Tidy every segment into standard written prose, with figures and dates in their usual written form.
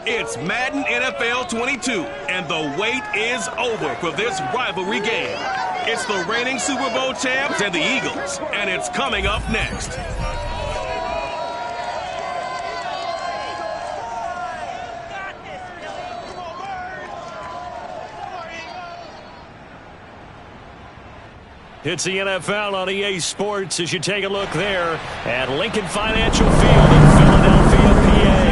It's Madden NFL 22, and the wait is over for this rivalry game. It's the reigning Super Bowl champs and the Eagles, and it's coming up next. It's the NFL on EA Sports as you take a look there at Lincoln Financial Field in Philadelphia, PA.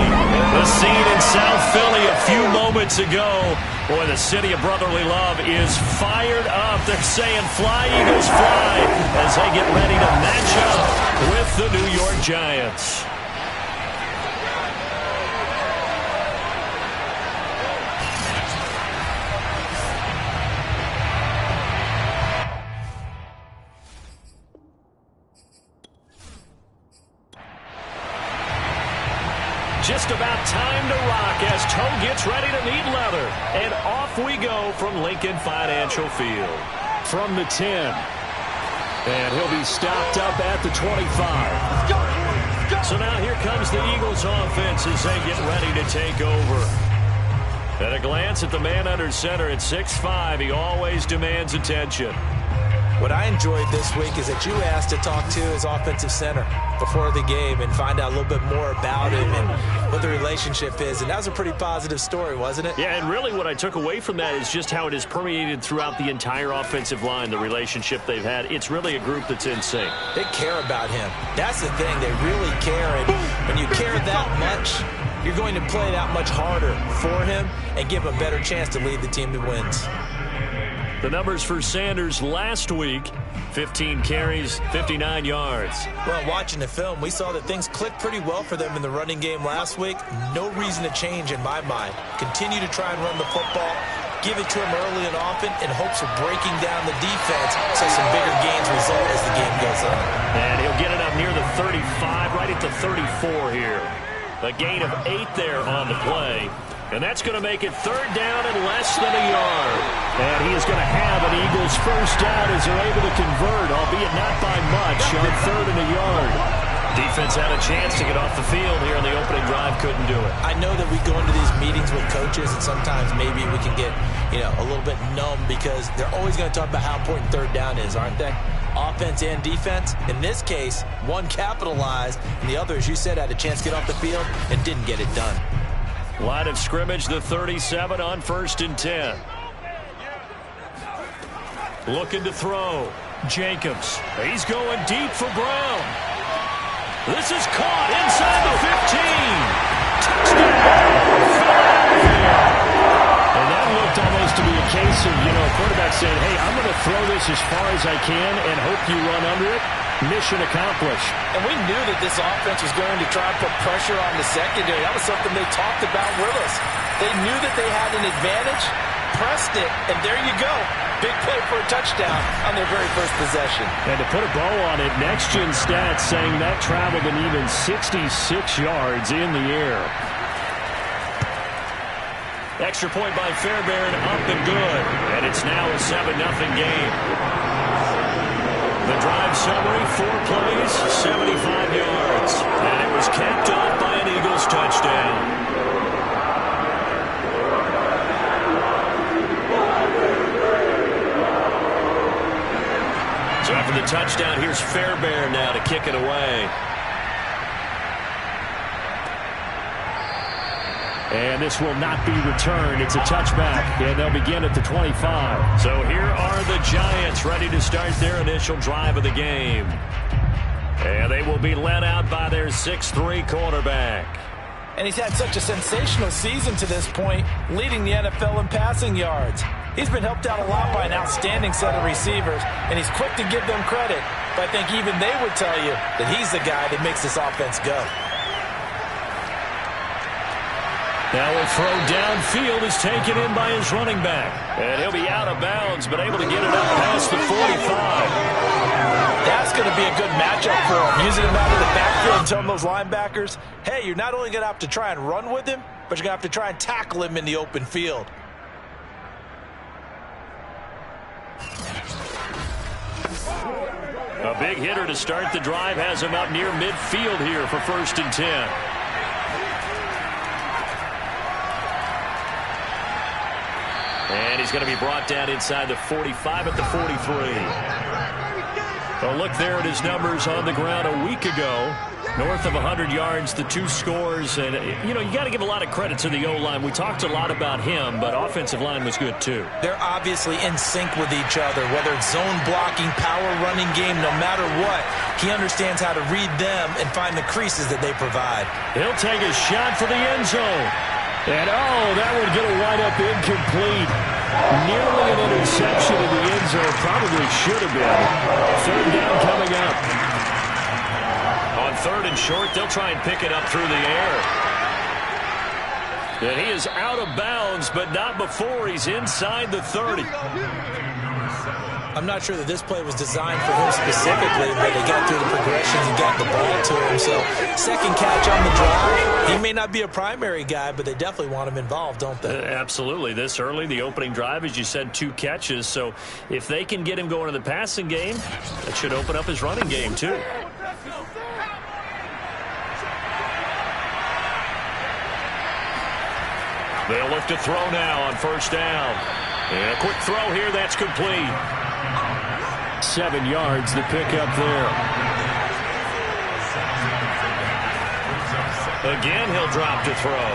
The scene in South Philly a few moments ago. Boy, the city of brotherly love is fired up. They're saying fly, Eagles, fly, as they get ready to match up with the New York Giants. Just about time to rock as Toe gets ready to meet leather. And off we go from Lincoln Financial Field. From the 10. And he'll be stopped up at the 25. Let's go. Let's go. So now here comes the Eagles offense as they get ready to take over. At a glance at the man under center at 6'5", he always demands attention. What I enjoyed this week is that you asked to talk to his offensive center before the game and find out a little bit more about him and what the relationship is. And that was a pretty positive story, wasn't it? Yeah, and really what I took away from that is just how it has permeated throughout the entire offensive line, the relationship they've had. It's really a group that's in sync. They care about him. That's the thing. They really care. And when you care that much, you're going to play that much harder for him and give him a better chance to lead the team that wins. The numbers for Sanders last week, 15 carries, 59 yards. Well, watching the film, we saw that things clicked pretty well for them in the running game last week. No reason to change in my mind. Continue to try and run the football, give it to him early and often in hopes of breaking down the defense so some bigger gains result as the game goes on. And he'll get it up near the 35, right at the 34 here. A gain of 8 there on the play. And that's going to make it third down and less than a yard. And he is going to have an Eagles first down as they're able to convert, albeit not by much, on third and a yard. Defense had a chance to get off the field here in the opening drive, couldn't do it. I know that we go into these meetings with coaches, and sometimes maybe we can get, a little bit numb because they're always going to talk about how important third down is, aren't they? Offense and defense. In this case, one capitalized, and the other, as you said, had a chance to get off the field and didn't get it done. Line of scrimmage, the 37 on 1st and 10. Looking to throw. Jacobs. He's going deep for Brown. This is caught inside the 15. Touchdown. And that looked almost to be a case of, quarterback saying, hey, I'm going to throw this as far as I can and hope you run under it. Mission accomplished. And we knew that this offense was going to try and put pressure on the secondary. That was something they talked about with us. They knew that they had an advantage, pressed it, and there you go. Big play for a touchdown on their very first possession. And to put a bow on it, next-gen stats saying that traveled an even 66 yards in the air. Extra point by Fairbairn, up and good. And it's now a 7-0 game. The drive summary, 4 plays, 75 yards. And it was capped off by an Eagles touchdown. So after the touchdown, here's Fairbairn now to kick it away. And this will not be returned. It's a touchback, and they'll begin at the 25. So here are the Giants ready to start their initial drive of the game. And they will be led out by their 6'3" quarterback. And he's had such a sensational season to this point, leading the NFL in passing yards. He's been helped out a lot by an outstanding set of receivers, and he's quick to give them credit. But I think even they would tell you that he's the guy that makes this offense go. Now a throw downfield is taken in by his running back. And he'll be out of bounds, but able to get it up past the 45. That's going to be a good matchup for him. Using him out of the backfield and telling those linebackers, hey, you're not only going to have to try and run with him, but you're going to have to try and tackle him in the open field. A big hitter to start the drive has him up near midfield here for 1st and 10. And he's going to be brought down inside the 45 at the 43. Well, look there at his numbers on the ground a week ago. North of 100 yards, the 2 scores. And, you know, you got to give a lot of credit to the O-line. We talked a lot about him, but offensive line was good, too. They're obviously in sync with each other, whether it's zone blocking, power running game, no matter what. He understands how to read them and find the creases that they provide. He'll take a shot for the end zone. And, oh, that would get a wind up incomplete. Nearly an interception in the end zone. Probably should have been. Third down coming up. On third and short, they'll try and pick it up through the air. And he is out of bounds, but not before he's inside the 30. I'm not sure that this play was designed for him specifically, but they got through the progressions and got the ball to him. So, second catch on the drive. He may not be a primary guy, but they definitely want him involved, don't they? Absolutely. This early, the opening drive, as you said, 2 catches. So, if they can get him going in the passing game, that should open up his running game, too. They'll look to throw now on first down. And a quick throw here, that's complete. 7 yards, the pickup there. Again, he'll drop to throw.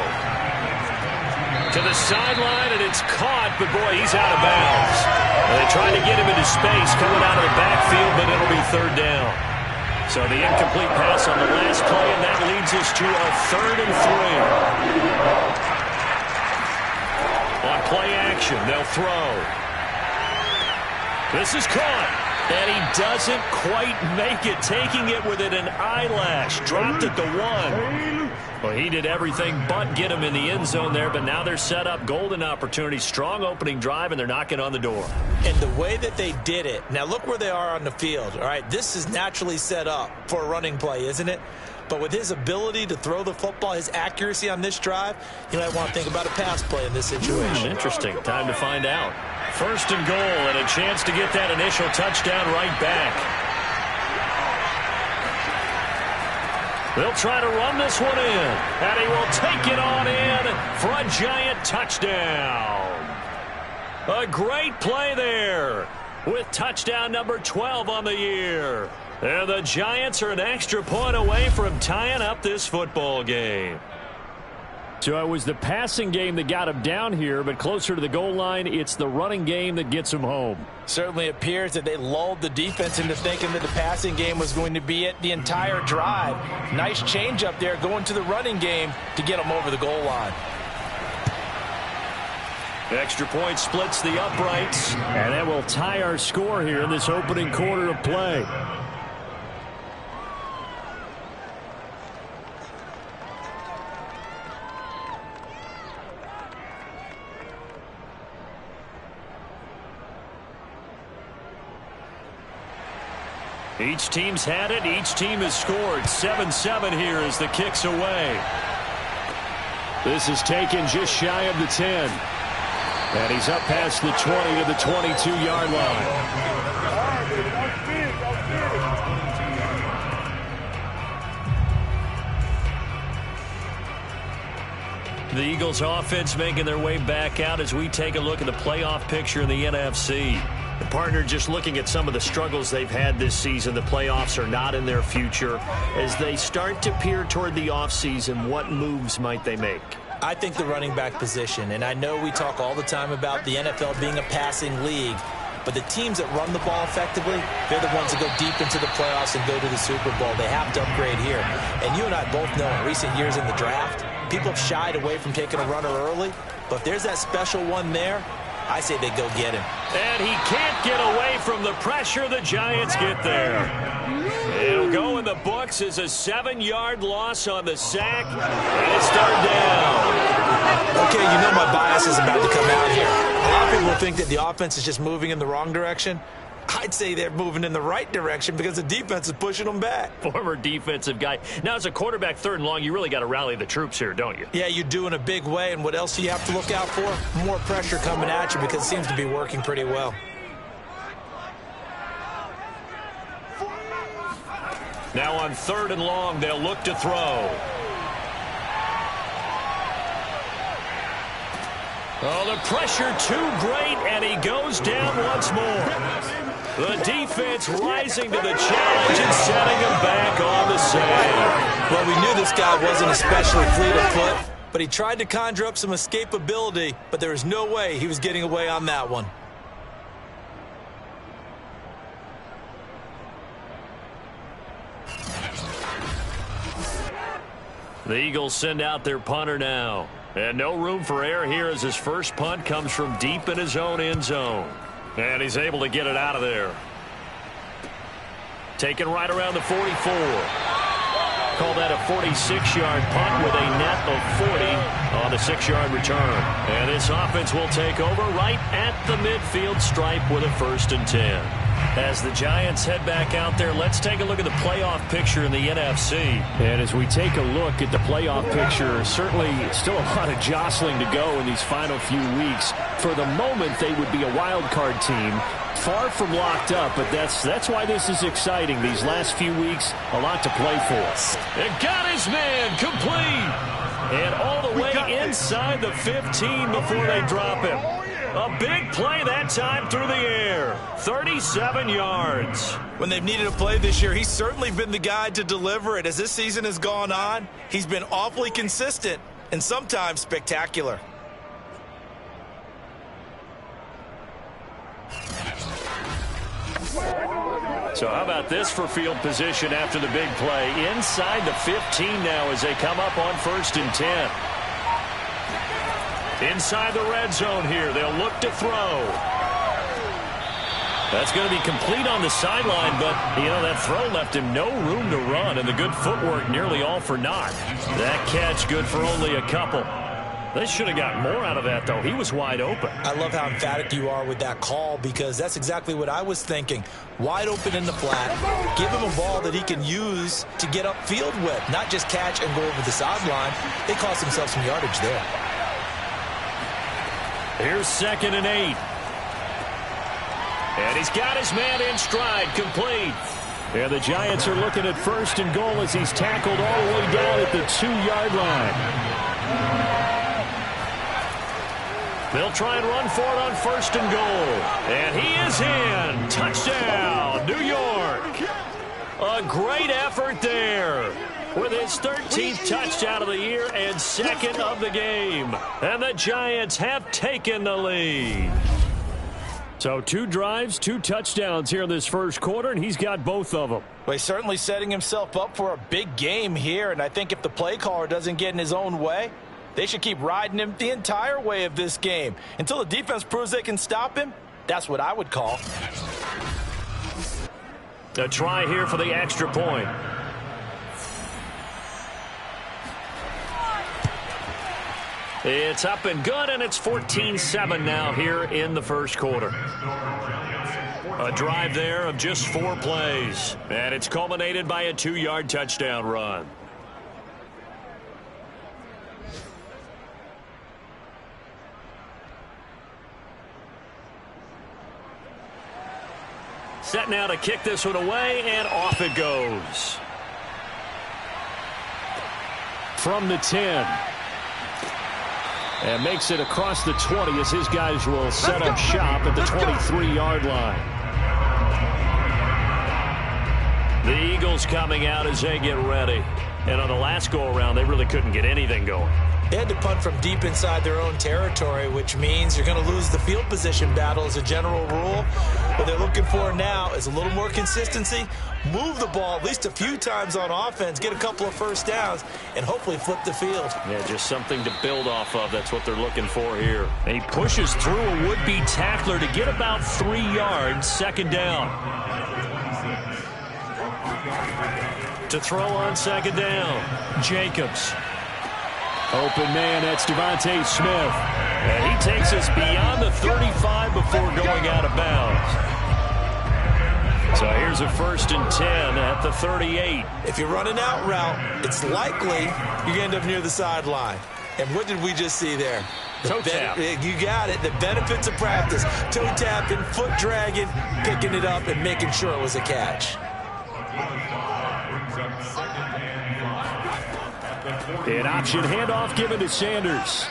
To the sideline, and it's caught, but boy, he's out of bounds. Well, they tried to get him into space coming out of the backfield, but it'll be third down. So the incomplete pass on the last play, and that leads us to a 3rd and 3. On play action, they'll throw. This is caught. And he doesn't quite make it, taking it within an eyelash. Dropped at the 1. Well, he did everything but get him in the end zone there, but now they're set up. Golden opportunity, strong opening drive, and they're knocking on the door. And the way that they did it, now look where they are on the field. All right, this is naturally set up for a running play, isn't it? But with his ability to throw the football, his accuracy on this drive, you might want to think about a pass play in this situation. Interesting. Time to find out. 1st and goal, and a chance to get that initial touchdown right back. They'll try to run this one in, and he will take it on in for a giant touchdown. A great play there with touchdown number 12 on the year. And the Giants are an extra point away from tying up this football game. So it was the passing game that got him down here, but closer to the goal line, it's the running game that gets him home. Certainly appears that they lulled the defense into thinking that the passing game was going to be it the entire drive. Nice change up there going to the running game to get them over the goal line. Extra point splits the uprights, and that will tie our score here in this opening quarter of play. Each team's had it. Each team has scored. 7-7 here as the kick's away. This is taken just shy of the 10. And he's up past the 20 to the 22-yard line. The Eagles offense making their way back out as we take a look at the playoff picture in the NFC. The partner, just looking at some of the struggles they've had this season, the playoffs are not in their future. As they start to peer toward the offseason, what moves might they make? I think the running back position, and I know we talk all the time about the NFL being a passing league, but the teams that run the ball effectively, they're the ones that go deep into the playoffs and go to the Super Bowl. They have to upgrade here. And you and I both know in recent years in the draft, people have shied away from taking a runner early, but if there's that special one there, I say they go get him. And he can't get away from the pressure. The Giants get there. It'll go in the books as a 7-yard loss on the sack, and it's third down. Okay, you know my bias is about to come out here. A lot of people think that the offense is just moving in the wrong direction. I'd say they're moving in the right direction because the defense is pushing them back. Former defensive guy. Now, as a quarterback, 3rd and long, you really got to rally the troops here, don't you? Yeah, you do in a big way. And what else do you have to look out for? More pressure coming at you because it seems to be working pretty well. Now on 3rd and long, they'll look to throw. Oh, the pressure too great, and he goes down once more. The defense rising to the challenge and setting him back on the save. Well, we knew this guy wasn't especially fleet of foot, but he tried to conjure up some escapability, but there was no way he was getting away on that one. The Eagles send out their punter now. And no room for error here as his first punt comes from deep in his own end zone. And he's able to get it out of there. Taken right around the 44. Call that a 46-yard punt with a net of 40 on the 6-yard return. And this offense will take over right at the midfield stripe with a 1st and 10. As the Giants head back out there, let's take a look at the playoff picture in the NFC. And as we take a look at the playoff picture, certainly still a lot of jostling to go in these final few weeks. For the moment, they would be a wild card team. Far from locked up, but that's why this is exciting. These last few weeks, a lot to play for. And got his man complete. And all the way inside the 15 before they drop him. A big play that time through the air. 37 yards. When they've needed a play this year, he's certainly been the guy to deliver it. As this season has gone on, he's been awfully consistent and sometimes spectacular. So how about this for field position after the big play? Inside the 15 now as they come up on 1st and 10. Inside the red zone here. They'll look to throw. That's going to be complete on the sideline, but, you know, that throw left him no room to run, and the good footwork nearly all for naught. That catch good for only a couple. They should have got more out of that, though. He was wide open. I love how emphatic you are with that call because that's exactly what I was thinking. Wide open in the flat. Give him a ball that he can use to get upfield with, not just catch and go over the sideline. They cost themselves some yardage there. Here's 2nd and 8. And he's got his man in stride, complete. And the Giants are looking at 1st and goal as he's tackled all the way down at the 2-yard line. They'll try and run for it on 1st and goal. And he is in. Touchdown, New York. A great effort there with his 13th touchdown of the year and 2nd of the game. And the Giants have taken the lead. So 2 drives, 2 touchdowns here in this first quarter, and he's got both of them. Well, he's certainly setting himself up for a big game here, and I think if the play caller doesn't get in his own way, they should keep riding him the entire way of this game. Until the defense proves they can stop him, that's what I would call. A try here for the extra point. It's up and good, and it's 14-7 now here in the first quarter. A drive there of just 4 plays, and it's culminated by a 2-yard touchdown run. Set now to kick this one away, and off it goes. From the 10. And makes it across the 20 as his guys will set up shop at the 23-yard line. The Eagles coming out as they get ready. And on the last go-around, they really couldn't get anything going. They had to punt from deep inside their own territory, which means you're going to lose the field position battle as a general rule. What they're looking for now is a little more consistency, move the ball at least a few times on offense, get a couple of first downs, and hopefully flip the field. Yeah, just something to build off of. That's what they're looking for here. And he pushes through a would-be tackler to get about 3 yards, 2nd down. To throw on 2nd down, Jacobs. Open man, that's Devontae Smith. And he takes us beyond the 35 before going out of bounds. So here's a 1st and 10 at the 38. If you're running out route, it's likely you're going to end up near the sideline. And what did we just see there? Toe tap. You got it. The benefits of practice. Toe tapping, foot dragging, picking it up, and making sure it was a catch. An option handoff given to Sanders.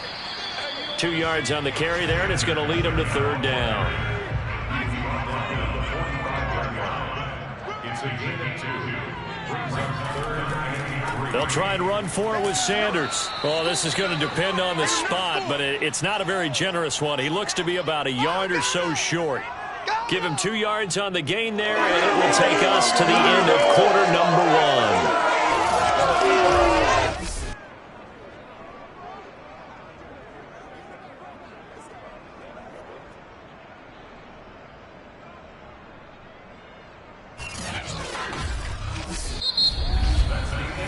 2 yards on the carry there, and it's going to lead them to third down. They'll try and run for it with Sanders. Oh, this is going to depend on the spot, but it's not a very generous one. He looks to be about a yard or so short. Give him 2 yards on the gain there, and it will take us to the end of quarter number 1.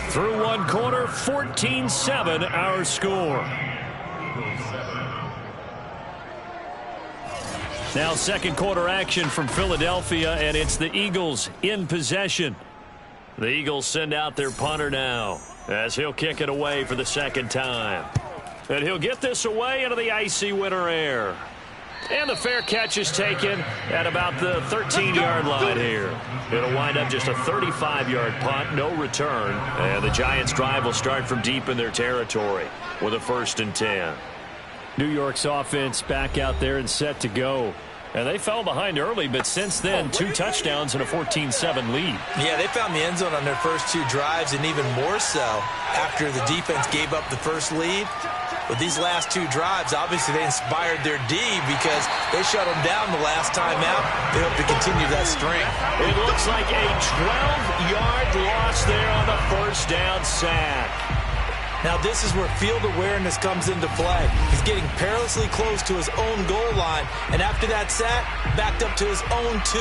Through 1 quarter, 14-7 our score. Now second quarter action from Philadelphia, and it's the Eagles in possession. The Eagles send out their punter now as he'll kick it away for the second time. And he'll get this away into the icy winter air. And the fair catch is taken at about the 13-yard line here. It'll wind up just a 35-yard punt, no return. And the Giants' drive will start from deep in their territory with a 1st and 10. New York's offense back out there and set to go. And they fell behind early, but since then, 2 touchdowns and a 14-7 lead. Yeah, they found the end zone on their first 2 drives, and even more so after the defense gave up the first lead. With these last 2 drives, obviously they inspired their D because they shut them down the last time out. They hope to continue that string. It looks like a 12-yard loss there on the first down sack. Now this is where field awareness comes into play. He's getting perilously close to his own goal line, and after that sack, backed up to his own 2.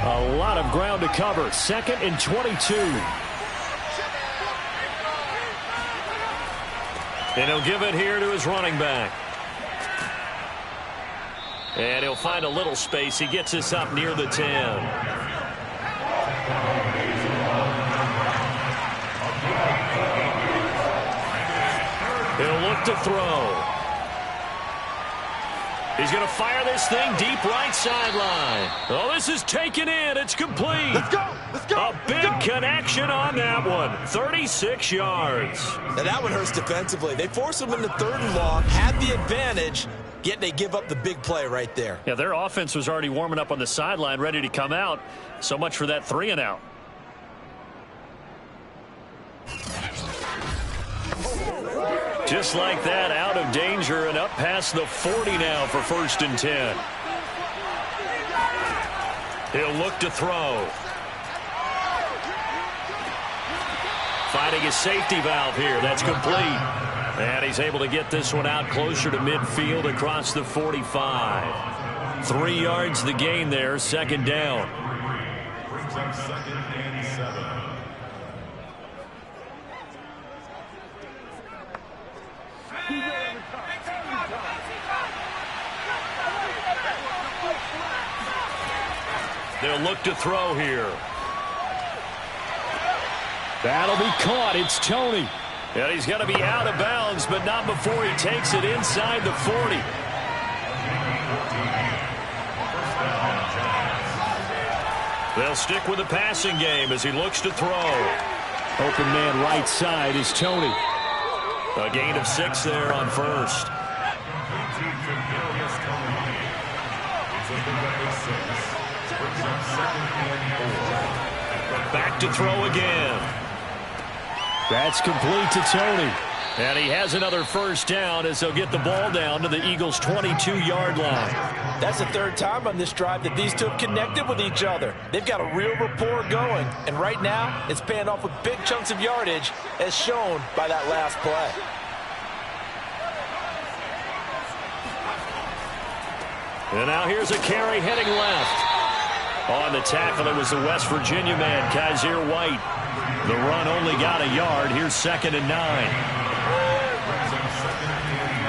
A lot of ground to cover. 2nd and 22. And he'll give it here to his running back. And he'll find a little space. He gets us up near the 10. He'll look to throw. He's going to fire this thing deep right sideline. Oh, this is taken in. It's complete. Let's go. Let's go. A big connection on that one. 36 yards. Now that one hurts defensively. They force him into 3rd and long, had the advantage, yet they give up the big play right there. Yeah, their offense was already warming up on the sideline, ready to come out. So much for that 3 and out. Just like that, out of danger and up past the 40 now for 1st and 10. He'll look to throw. Finding his safety valve here. That's complete. And he's able to get this one out closer to midfield across the 45. 3 yards the gain there, 2nd down. Brings up 2nd and 7. They'll look to throw here. That'll be caught. It's Tony. And he's going to be out of bounds, but not before he takes it inside the 40. They'll stick with the passing game as he looks to throw. Open man right side is Tony. A gain of 6 there on 1st. Back to throw again. That's complete to Tony. And he has another 1st down as they'll get the ball down to the Eagles' 22-yard line. That's the 3rd time on this drive that these 2 have connected with each other. They've got a real rapport going. And right now, it's paying off with big chunks of yardage as shown by that last play. And now here's a carry heading left. On the tackle, it was the West Virginia man, Kaiser White. The run only got a yard. Here's 2nd and 9.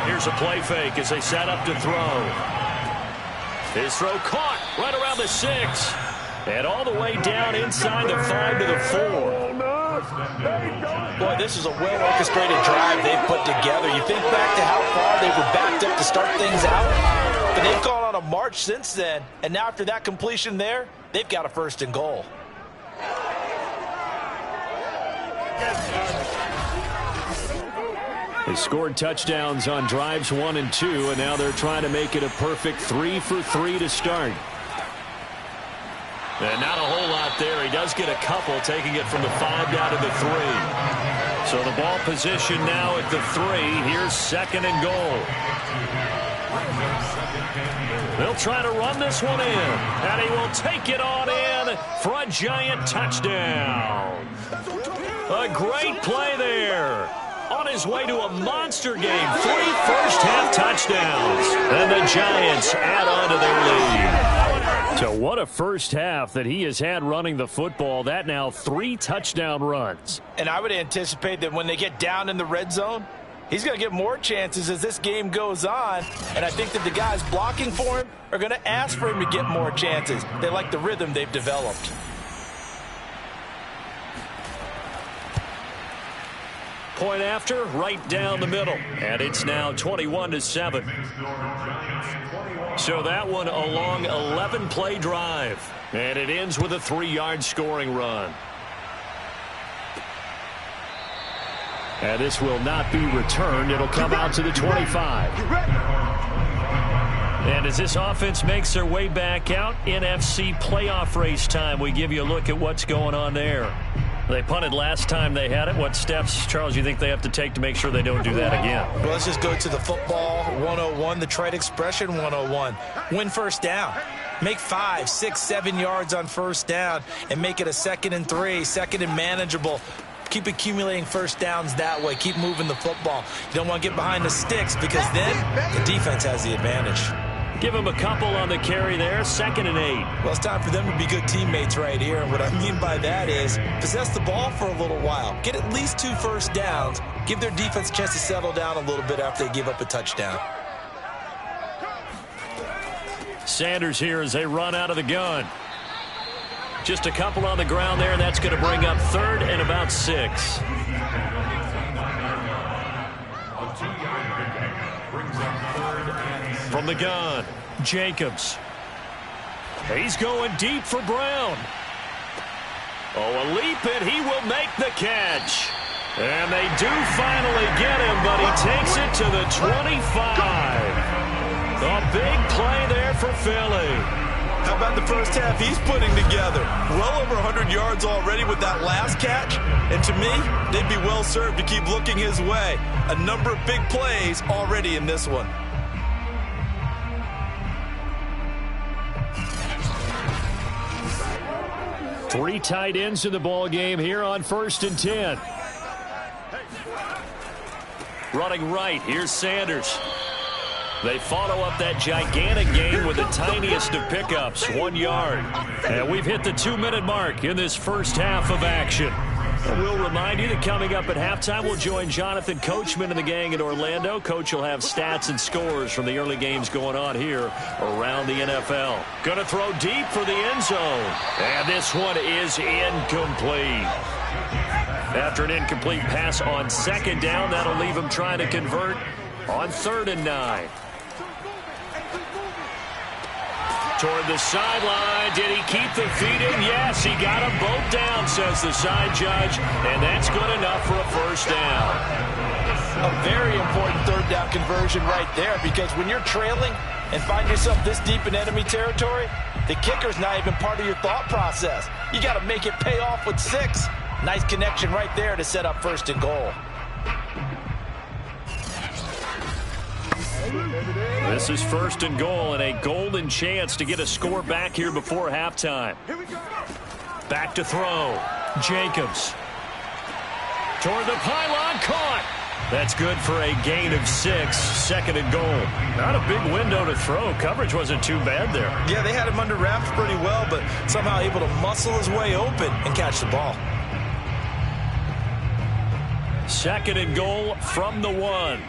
Here's a play fake as they set up to throw. His throw caught right around the 6. And all the way down inside the 5 to the 4. Boy, this is a well-orchestrated drive they've put together. You think back to how far they were backed up to start things out. But they've gone on a march since then. And now after that completion there, they've got a 1st and goal. They scored touchdowns on drives 1 and 2, and now they're trying to make it a perfect 3 for 3 to start. And not a whole lot there. He does get a couple, taking it from the 5 down to the 3. So the ball position now at the 3. Here's 2nd and goal. They'll try to run this one in, and he will take it on in for a giant touchdown. A great play there. On his way to a monster game, 3 first-half touchdowns. And the Giants add on to their lead. So what a first half that he has had running the football. That now 3 touchdown runs. And I would anticipate that when they get down in the red zone, he's going to get more chances as this game goes on. And I think that the guys blocking for him are going to ask for him to get more chances. They like the rhythm they've developed. Point after, right down the middle. And it's now 21-7. So that one a long 11-play drive. And it ends with a 3-yard scoring run. And this will not be returned. It'll come out to the 25. And as this offense makes their way back out, NFC playoff race time, we give you a look at what's going on there. They punted last time they had it. What steps, Charles, you think they have to take to make sure they don't do that again? Well, let's just go to the football 101, the trite expression 101. Win first down. Make 5, 6, 7 yards on first down and make it a 2nd and 3, 2nd and manageable. Keep accumulating first downs that way. Keep moving the football. You don't want to get behind the sticks because then the defense has the advantage. Give him a couple on the carry there, 2nd and 8. Well, it's time for them to be good teammates right here. And what I mean by that is possess the ball for a little while. Get at least 2 first downs. Give their defense a chance to settle down a little bit after they give up a touchdown. Sanders here as they run out of the gun. Just a couple on the ground there, and that's going to bring up 3rd and about 6. From the gun, Jacobs. He's going deep for Brown. Oh, a leap, and he will make the catch. And they do finally get him, but he takes it to the 25. A big play there for Philly. How about the first half he's putting together? Well over 100 yards already with that last catch. And to me, they'd be well served to keep looking his way. A number of big plays already in this one. Three tight ends in the ball game here on 1st and 10. Running right, here's Sanders. They follow up that gigantic gain with the tiniest of pickups, 1 yard. And we've hit the 2-minute mark in this first half of action. And we'll remind you that coming up at halftime, we'll join Jonathan Coachman and the gang in Orlando. Coach will have stats and scores from the early games going on here around the NFL. Going to throw deep for the end zone. And this one is incomplete. After an incomplete pass on 2nd down, that'll leave him trying to convert on 3rd and 9. Toward the sideline. Did he keep the feet in? Yes, he got them both down, says the side judge. And that's good enough for a first down. A very important 3rd down conversion right there, because when you're trailing and find yourself this deep in enemy territory, the kicker's not even part of your thought process. You got to make it pay off with 6. Nice connection right there to set up 1st and goal. This is 1st and goal and a golden chance to get a score back here before halftime. Back to throw. Jacobs. Toward the pylon, caught. That's good for a gain of 6, 2nd and goal. Not a big window to throw. Coverage wasn't too bad there. Yeah, they had him under wraps pretty well, but somehow able to muscle his way open and catch the ball. 2nd and goal from the 1.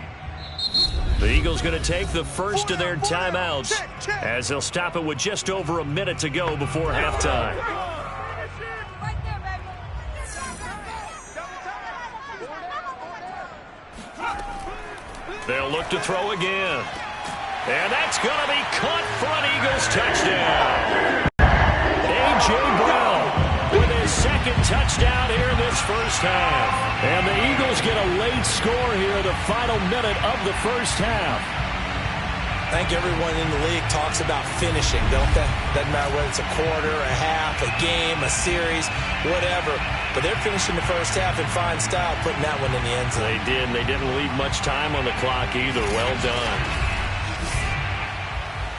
The Eagles going to take the first of their timeouts as they'll stop it with just over a minute to go before halftime. They'll look to throw again. And that's going to be caught for an Eagles touchdown. A.J. Brown with his 2nd touchdown here in this first half. And the Eagles get a late score here, the final minute of the first half. I think everyone in the league talks about finishing, don't they? Doesn't matter whether it's a quarter, a half, a game, a series, whatever. But they're finishing the first half in fine style, putting that one in the end zone. They did, and they didn't leave much time on the clock either. Well done.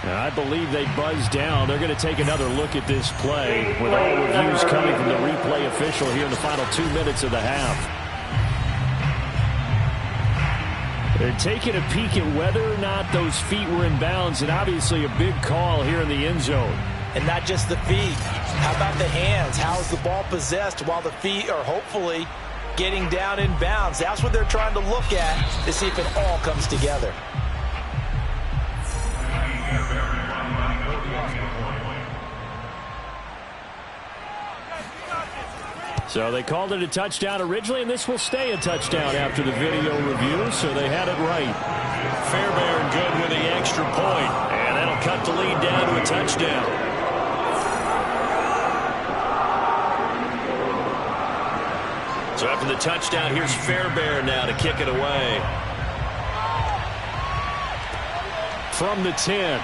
I believe they buzzed down. They're going to take another look at this play with all reviews coming from the replay official here in the final 2 minutes of the half. They're taking a peek at whether or not those feet were in bounds, and obviously a big call here in the end zone. And not just the feet. How about the hands? How is the ball possessed while the feet are hopefully getting down in bounds? That's what they're trying to look at to see if it all comes together. So they called it a touchdown originally, and this will stay a touchdown after the video review, so they had it right. Fairbairn good with the extra point, and that'll cut the lead down to a touchdown. So after the touchdown, here's Fairbairn now to kick it away. From the 10.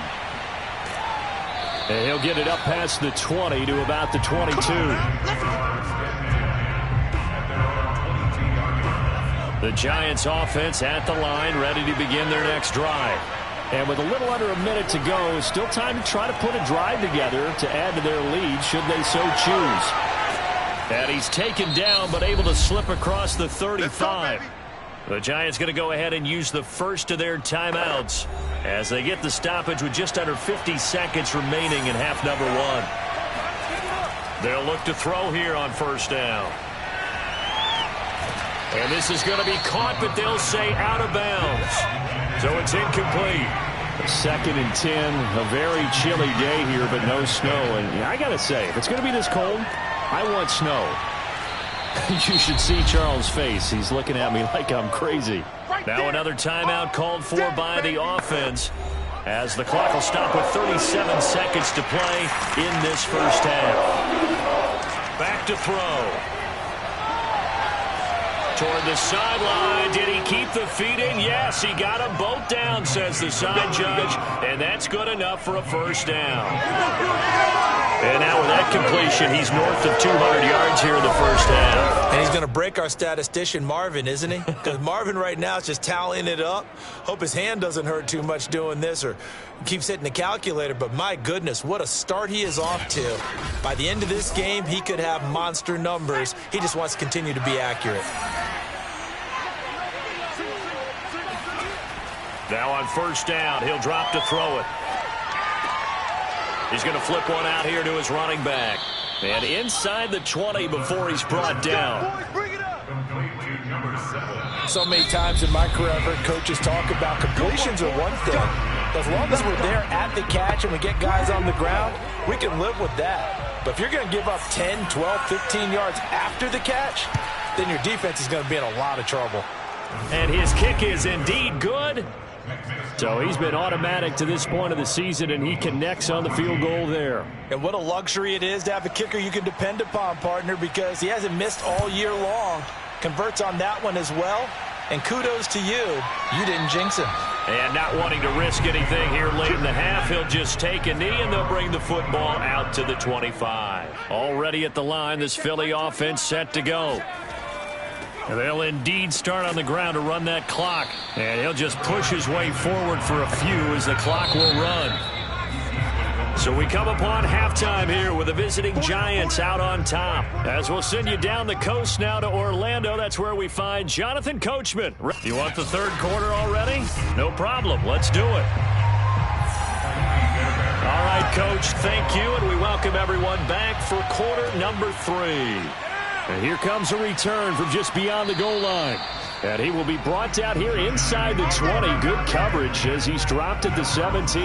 And he'll get it up past the 20 to about the 22. The Giants offense at the line, ready to begin their next drive. And with a little under a minute to go, it's still time to try to put a drive together to add to their lead should they so choose. And he's taken down but able to slip across the 35. The Giants going to go ahead and use the first of their timeouts as they get the stoppage with just under 50 seconds remaining in half number one. They'll look to throw here on first down. And this is going to be caught, but they'll say out of bounds. So it's incomplete. 2nd and 10, a very chilly day here, but no snow. And I got to say, if it's going to be this cold, I want snow. You should see Charles' face. He's looking at me like I'm crazy. Now another timeout called for by the offense as the clock will stop with 37 seconds to play in this first half. Back to throw. Toward the sideline. Did he keep the feet in? Yes, he got them both down, says the side judge, and that's good enough for a first down. And now with that completion, he's north of 200 yards here in the first half. And he's going to break our statistician, Marvin, isn't he? Because Marvin right now is just tallying it up. Hope his hand doesn't hurt too much doing this or keeps hitting the calculator. But my goodness, what a start he is off to. By the end of this game, he could have monster numbers. He just wants to continue to be accurate. Now on first down, he'll drop to throw it. He's going to flip one out here to his running back. And inside the 20 before he's brought down. So many times in my career, I've heard coaches talk about completions are one thing. As long as we're there at the catch and we get guys on the ground, we can live with that. But if you're going to give up 10, 12, 15 yards after the catch, then your defense is going to be in a lot of trouble. And his kick is indeed good. So he's been automatic to this point of the season, and he connects on the field goal there. And what a luxury it is to have a kicker you can depend upon, partner, because he hasn't missed all year long. Converts on that one as well. And kudos to you. You didn't jinx him. And not wanting to risk anything here late in the half, he'll just take a knee, and they'll bring the football out to the 25. Already at the line, this Philly offense set to go. They'll indeed start on the ground to run that clock. And he'll just push his way forward for a few as the clock will run. So we come upon halftime here with the visiting Giants out on top. As we'll send you down the coast now to Orlando. That's where we find Jonathan Coachman. You want the third quarter already? No problem. Let's do it. All right, Coach, thank you. And we welcome everyone back for quarter number 3. And here comes a return from just beyond the goal line. And he will be brought down here inside the 20. Good coverage as he's dropped at the 17.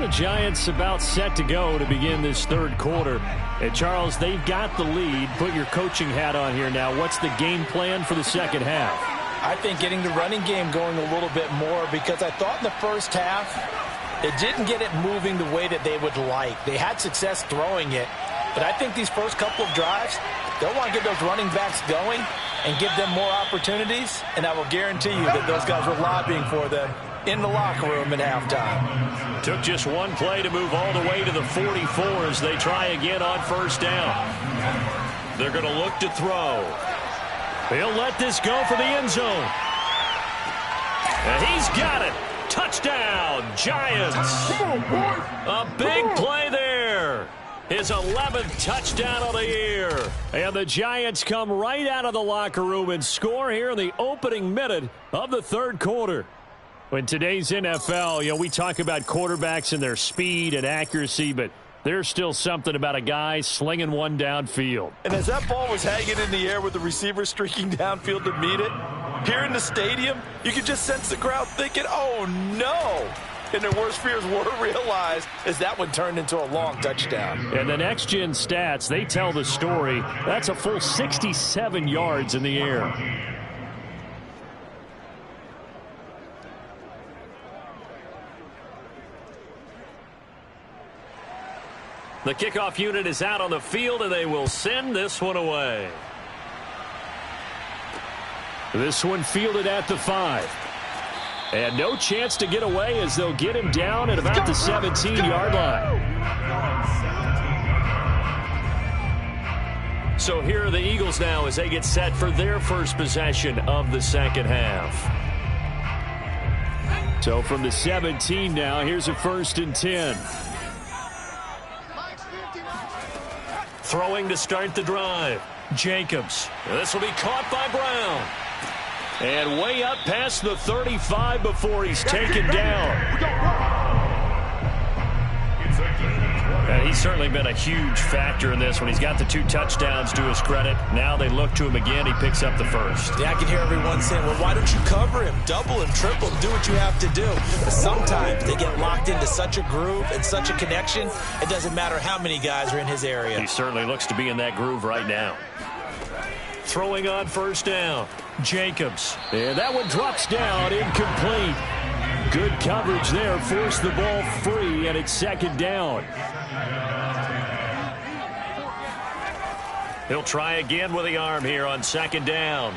The Giants about set to go to begin this third quarter. And Charles, they've got the lead. Put your coaching hat on here now. What's the game plan for the second half? I think getting the running game going a little bit more, because I thought in the first half it didn't get it moving the way that they would like. They had success throwing it, But I think these first couple of drives, they'll want to get those running backs going and give them more opportunities, and I will guarantee you that those guys were lobbying for them in the locker room at halftime. Took just one play to move all the way to the 44 as they try again on first down. They're going to look to throw. He'll let this go for the end zone. And he's got it. Touchdown, Giants. A big play there. His 11th touchdown of the year. And the Giants come right out of the locker room and score here in the opening minute of the third quarter. In today's NFL, we talk about quarterbacks and their speed and accuracy, but there's still something about a guy slinging one downfield. And as that ball was hanging in the air with the receiver streaking downfield to meet it, here in the stadium, you could just sense the crowd thinking, oh, no. And their worst fears were realized as that one turned into a long touchdown. And the next-gen stats, they tell the story. That's a full 67 yards in the air. The kickoff unit is out on the field, and they will send this one away. This one fielded at the 5. And no chance to get away as they'll get him down at about the 17-yard line. So here are the Eagles now as they get set for their first possession of the second half. So from the 17 now, here's a 1st and 10. Throwing to start the drive. Jacobs. This will be caught by Brown. And way up past the 35 before he's taken down. And he's certainly been a huge factor in this when he's got the 2 touchdowns to his credit. Now they look to him again. He picks up the first. Yeah, I can hear everyone saying, well, why don't you cover him? Double him, triple him, do what you have to do. But sometimes they get locked into such a groove and such a connection, it doesn't matter how many guys are in his area. He certainly looks to be in that groove right now. Throwing on first down. Jacobs. And that one drops down, incomplete. Good coverage there, forced the ball free, and it's second down. He'll try again with the arm here on second down.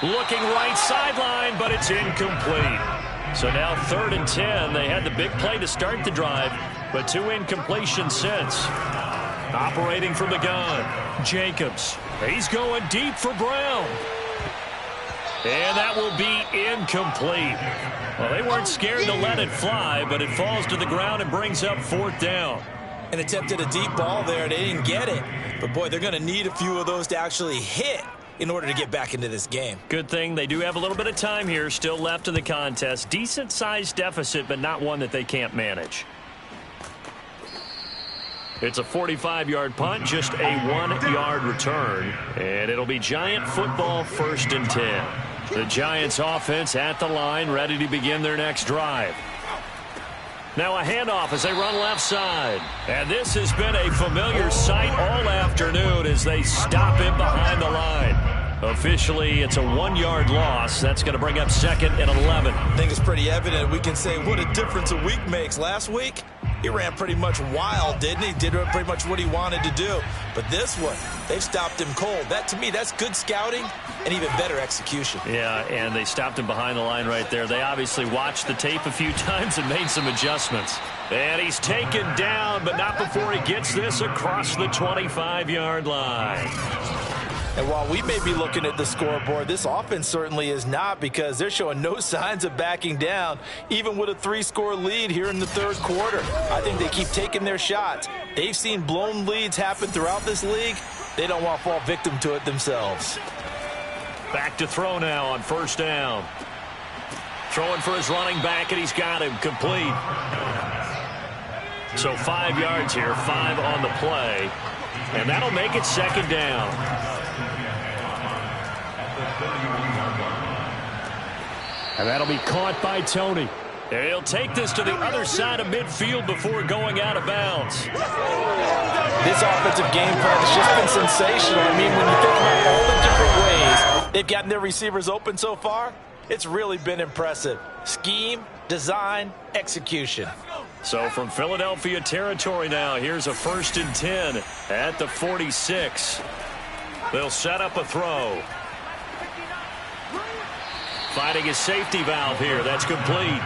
Looking right sideline, but it's incomplete. So now 3rd and 10. They had the big play to start the drive, but 2 incompletions since. Operating from the gun. Jacobs. He's going deep for Brown. And that will be incomplete. Well, they weren't scared to let it fly, but it falls to the ground and brings up 4th down. And attempted a deep ball there. They didn't get it. But, boy, they're going to need a few of those to actually hit in order to get back into this game. Good thing they do have a little bit of time here still left in the contest. Decent-sized deficit, but not one that they can't manage. It's a 45-yard punt, just a 1-yard return. And it'll be Giant football 1st and 10. The Giants offense at the line, ready to begin their next drive. Now a handoff as they run left side. And this has been a familiar sight all afternoon as they stop him behind the line. Officially, it's a 1-yard loss. That's going to bring up 2nd and 11. I think it's pretty evident. We can say what a difference a week makes. Last week, he ran pretty much wild, didn't he? Did pretty much what he wanted to do. But this one, they've stopped him cold. That, to me, that's good scouting and even better execution. Yeah, and they stopped him behind the line right there. They obviously watched the tape a few times and made some adjustments. And he's taken down, but not before he gets this across the 25-yard line. And while we may be looking at the scoreboard, this offense certainly is not, because they're showing no signs of backing down, even with a 3-score lead here in the third quarter. I think they keep taking their shots. They've seen blown leads happen throughout this league. They don't want to fall victim to it themselves. Back to throw now on first down. Throwing for his running back, and he's got him complete. So 5 yards here, 5 on the play. And that'll make it second down. And that'll be caught by Tony. And he'll take this to the other side of midfield before going out of bounds. This offensive game plan has just been sensational. I mean, when you think about all the different ways they've gotten their receivers open so far, it's really been impressive. Scheme, design, execution. So from Philadelphia territory now, here's a 1st and 10 at the 46. They'll set up a throw. Finding his safety valve here. That's complete.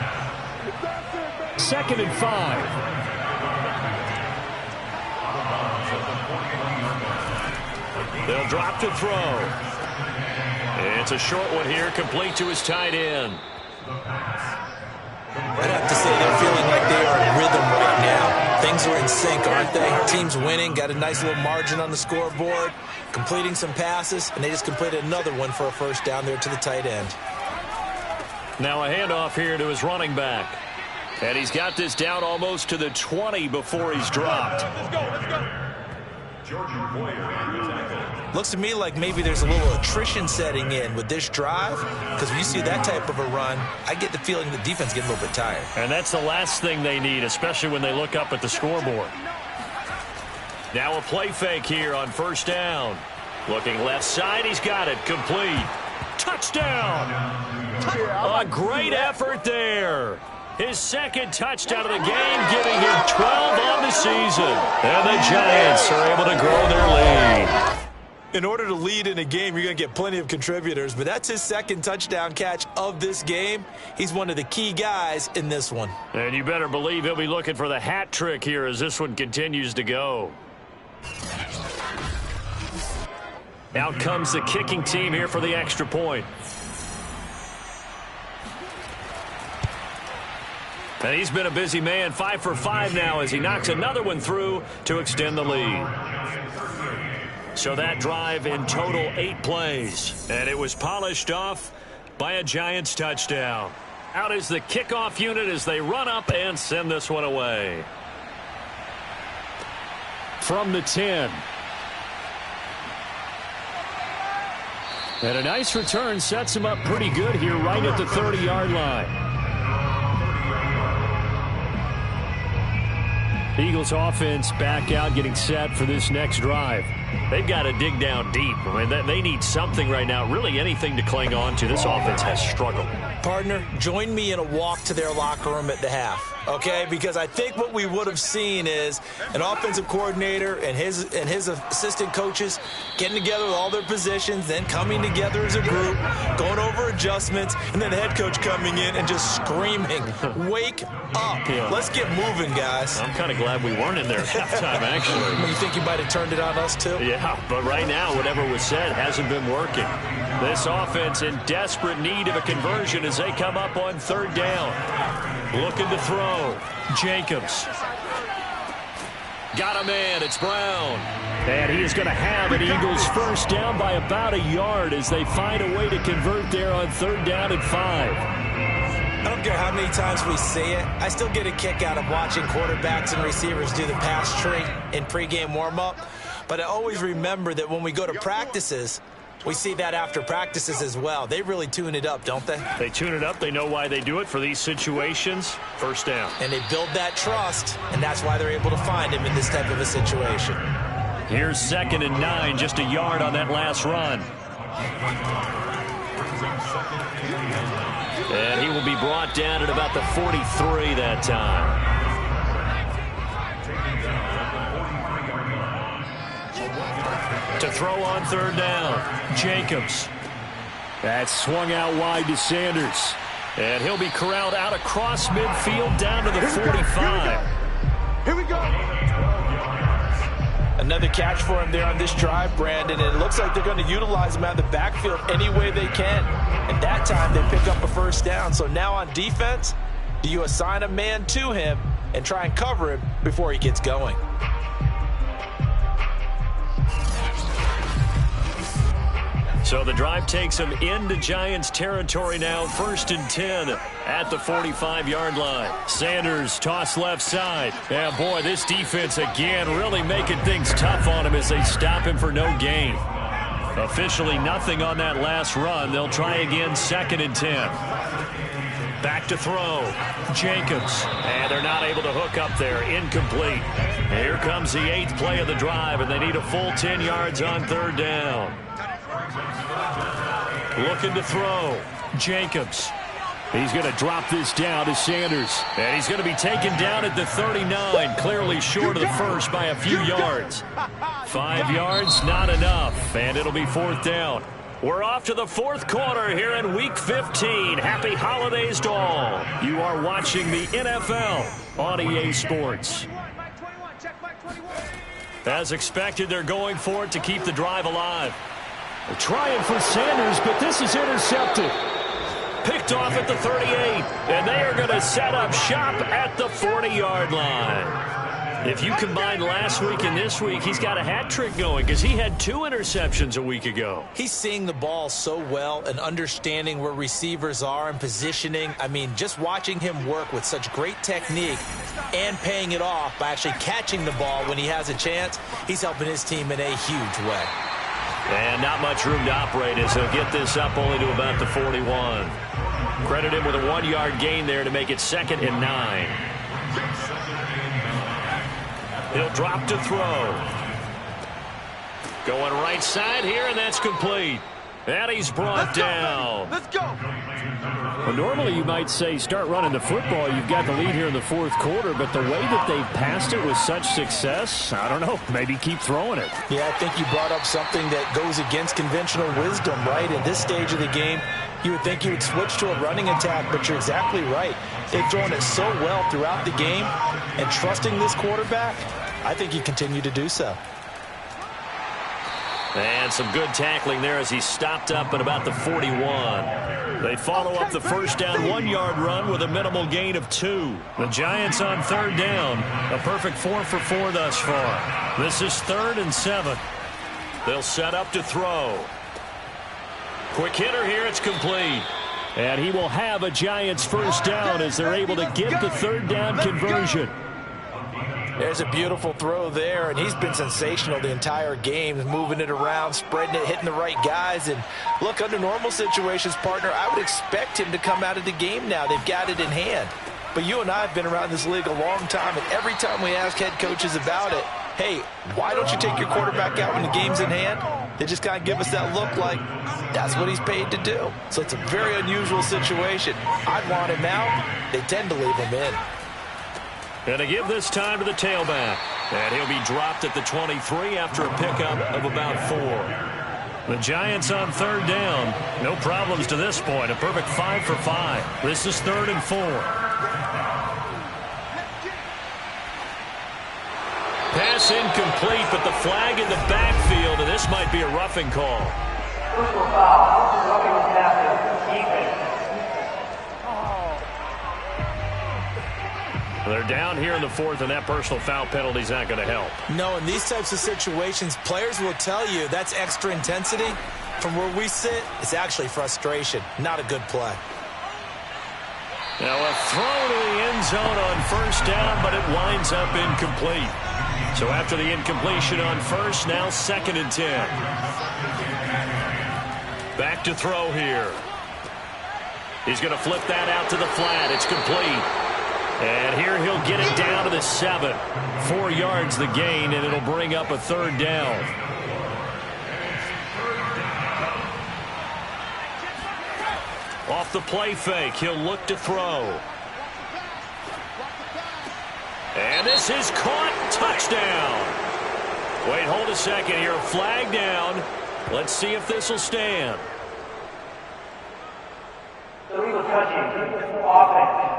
2nd and 5. They'll drop to throw. It's a short one here, complete to his tight end. I'd have to say they're feeling like they are in rhythm right now. Things are in sync, aren't they? Team's winning, got a nice little margin on the scoreboard, completing some passes, and they just completed another one for a 1st down there to the tight end. Now a handoff here to his running back. And he's got this down almost to the 20 before he's dropped. Let's go. Looks to me like maybe there's a little attrition setting in with this drive, because when you see that type of a run, I get the feeling the defense getting a little bit tired. And that's the last thing they need, especially when they look up at the scoreboard. Now a play fake here on 1st down. Looking left side, he's got it, complete. Touchdown! A great effort there. His 2nd touchdown of the game, giving him 12 on the season. And the Giants are able to grow their lead. In order to lead in a game, you're going to get plenty of contributors, but that's his 2nd touchdown catch of this game. He's one of the key guys in this one. And you better believe he'll be looking for the hat trick here as this one continues to go. Out comes the kicking team here for the extra point. And he's been a busy man, 5 for 5 now as he knocks another one through to extend the lead. So that drive in total 8 plays. And it was polished off by a Giants touchdown. Out is the kickoff unit as they run up and send this one away. From the 10. And a nice return sets him up pretty good here right at the 30-yard line. Eagles offense back out, getting set for this next drive. They've got to dig down deep. I mean, they need something right now, really anything to cling on to. This offense has struggled. Partner, join me in a walk to their locker room at the half, okay? Because I think what we would have seen is an offensive coordinator and his assistant coaches getting together with all their positions, then coming together as a group, going over adjustments, and then the head coach coming in and just screaming, wake up. Yeah. Let's get moving, guys. I'm kind of glad we weren't in there at halftime, actually. You think you might have turned it on us, too? Yeah, but right now, whatever was said hasn't been working. This offense in desperate need of a conversion as they come up on 3rd down. Looking to throw. Jacobs. Got a man. It's Brown. And he is going to have an Eagles 1st down by about a yard as they find a way to convert there on 3rd down and 5. I don't care how many times we see it. I still get a kick out of watching quarterbacks and receivers do the pass tree in pregame warm-up. But I always remember that when we go to practices, we see that after practices as well. They really tune it up, don't they? They tune it up. They know why they do it for these situations. 1st down. And they build that trust, and that's why they're able to find him in this type of a situation. Here's 2nd and 9, just a yard on that last run. And he will be brought down at about the 43 that time. To throw on 3rd down, Jacobs. That's swung out wide to Sanders. And he'll be corralled out across midfield down to the 45. Here we go. Another catch for him there on this drive, Brandon, and it looks like they're going to utilize him out of the backfield any way they can. And that time they pick up a 1st down. So now on defense, do you assign a man to him and try and cover him before he gets going? So the drive takes him into Giants territory now. 1st and 10 at the 45-yard line. Sanders toss left side. Yeah, boy, this defense again really making things tough on him as they stop him for no gain. Officially nothing on that last run. They'll try again 2nd and 10. Back to throw. Jacobs. And they're not able to hook up there. Incomplete. Here comes the 8th play of the drive, and they need a full 10 yards on 3rd down. Looking to throw. Jacobs. He's going to drop this down to Sanders. And he's going to be taken down at the 39, clearly short of the first by a few yards. 5 yards, not enough, and it'll be 4th down. We're off to the 4th quarter here in Week 15. Happy holidays to all. You are watching the NFL on EA Sports. As expected, they're going for it to keep the drive alive. They're trying for Sanders, but this is intercepted. Picked off at the 38, and they are going to set up shop at the 40-yard line. If you combine last week and this week, he's got a hat trick going because he had 2 interceptions a week ago. He's seeing the ball so well and understanding where receivers are and positioning. I mean, just watching him work with such great technique and paying it off by actually catching the ball when he has a chance, he's helping his team in a huge way. And not much room to operate as he'll get this up only to about the 41. Credit him with a 1-yard gain there to make it 2nd and 9. He'll drop to throw. Going right side here, and that's complete. And he's brought down. Let's go. Well, normally you might say start running the football. You've got the lead here in the 4th quarter, but the way that they've passed it with such success, I don't know, maybe keep throwing it. Yeah, I think you brought up something that goes against conventional wisdom, right? At this stage of the game, you would think you would switch to a running attack, but you're exactly right. They've thrown it so well throughout the game, and trusting this quarterback, I think you continue to do so. And some good tackling there as he stopped up at about the 41. They follow up the first down 1-yard run with a minimal gain of 2. The Giants on 3rd down. A perfect 4 for 4 thus far. This is 3rd and 7. They'll set up to throw. Quick hitter here. It's complete. And he will have a Giants first down as they're able to get the 3rd down conversion. There's a beautiful throw there, and he's been sensational the entire game, moving it around, spreading it, hitting the right guys. And look, under normal situations, partner, I would expect him to come out of the game now. They've got it in hand. But you and I have been around this league a long time, and every time we ask head coaches about it, hey, why don't you take your quarterback out when the game's in hand? They just kind of give us that look like that's what he's paid to do. So it's a very unusual situation. I'd want him out. They tend to leave him in. And to give this time to the tailback. And he'll be dropped at the 23 after a pickup of about 4. The Giants on 3rd down. No problems to this point. A perfect 5 for 5. This is 3rd and 4. Pass incomplete, but the flag in the backfield, and this might be a roughing call. Personal foul. Roughing the pass. Defense. They're down here in the 4th, and that personal foul penalty is not going to help. No, in these types of situations, players will tell you that's extra intensity. From where we sit, it's actually frustration, not a good play. Now a throw to the end zone on 1st down, but it winds up incomplete. So after the incompletion on 1st, now 2nd and 10. Back to throw here. He's going to flip that out to the flat. It's complete. And here he'll get it down to the 7. 4 yards the gain, and it'll bring up a 3rd down. Off the play fake, he'll look to throw. And this is caught. Touchdown. Wait, hold a second here. Flag down. Let's see if this will stand. Illegal touching. Offense.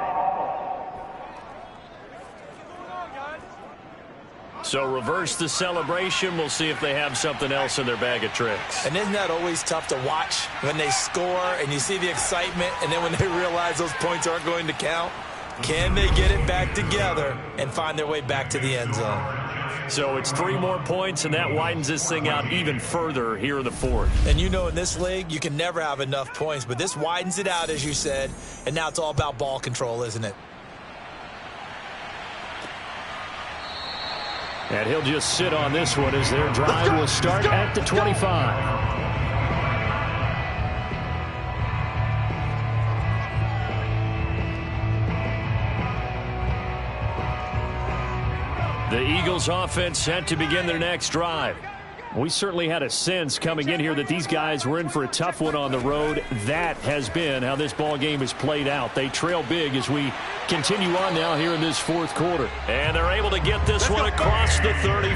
So reverse the celebration. We'll see if they have something else in their bag of tricks. And isn't that always tough to watch when they score and you see the excitement, and then when they realize those points aren't going to count? Can they get it back together and find their way back to the end zone? So it's 3 more points, and that widens this thing out even further here in the 4th. And you know in this league, you can never have enough points, but this widens it out, as you said, and now it's all about ball control, isn't it? And he'll just sit on this one as their drive will start at the 25. The Eagles offense set to begin their next drive. We certainly had a sense coming in here that these guys were in for a tough one on the road. That has been how this ball game has played out. They trail big as we continue on now here in this fourth quarter. And they're able to get this one across the 30.